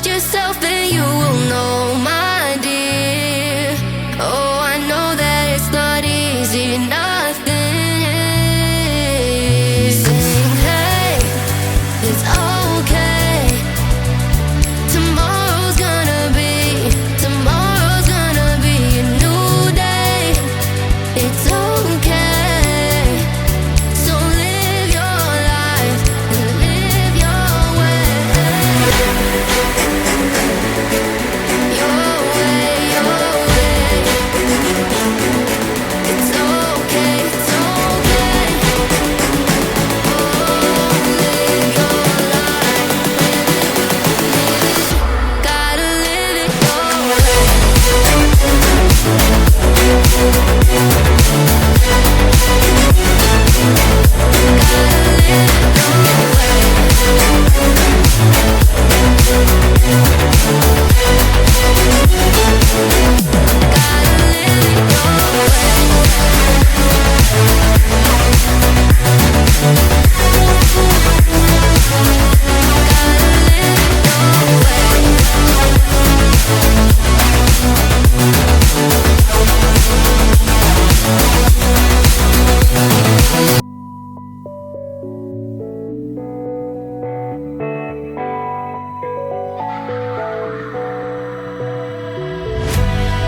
Trust yourself and you will know, my dear. Oh, I know that it's not easy, nothing is. Sing, hey, it's okay. Tomorrow's gonna be a new day. It's okay. So live your life and live your way. Your way, your way. It's okay, it's okay. Oh, live your life. Gotta live it your way.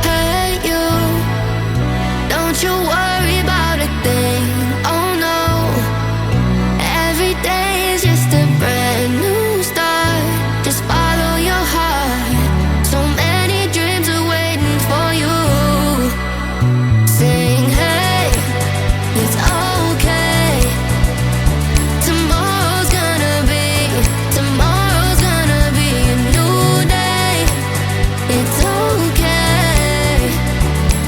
Hey you, don't you worry about a thing. Oh no, every day is just a brand new start. Just follow your heart. So many dreams are waiting for you. Sing, hey, it's okay. Tomorrow's gonna be a new day. It's okay.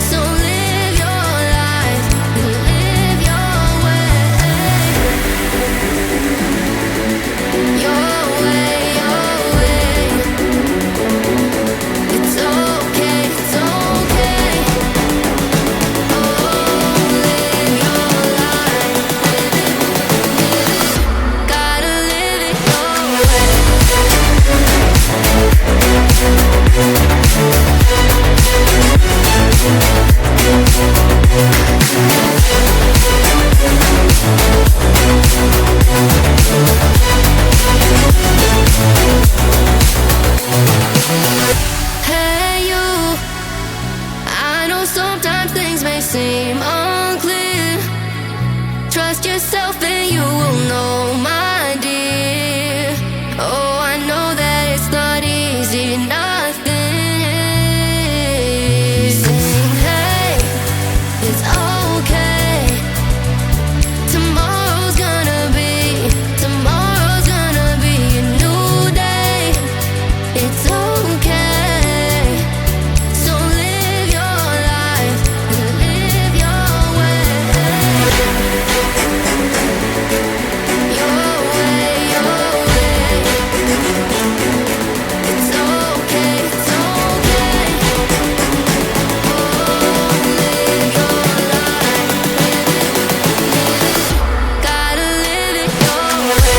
So live your life and live your way. Your way, your way. It's okay, it's okay. Oh, live your life. Gotta live it your way. Hey you, I know sometimes things may seem unclear. Trust yourself and you will know, my dear. Oh, I know that it's not easy, nothing is. Sing, hey, it's okay. Tomorrow's gonna be a new day. It's okay. So live your life and live your way. Your way, your way. It's okay, it's okay. Oh, live your life. Gotta live it your way.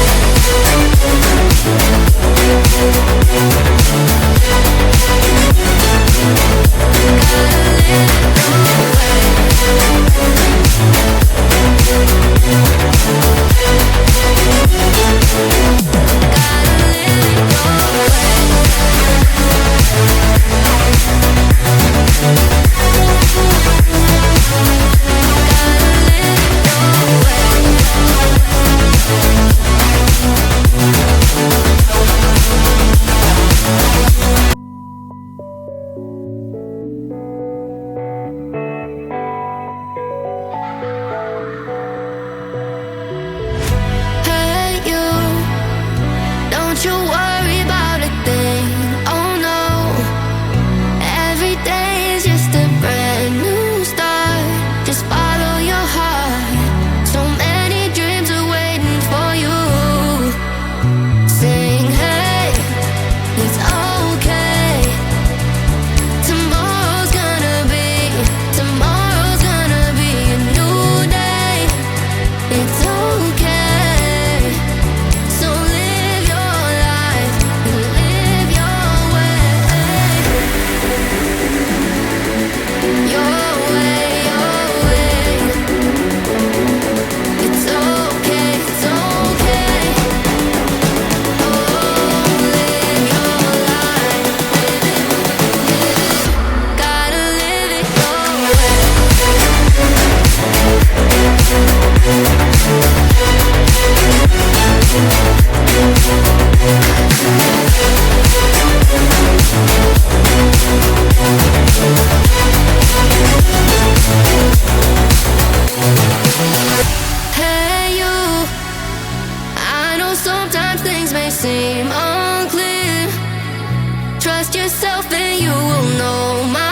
Hey you, don't you worry about a thing. Oh no, every day is just a brand new start. Just follow your heart. So many dreams are waiting for you. Sing, hey, it's okay. Tomorrow's gonna be a new day. It's okay. So live your life and live your Trust yourself and you will know my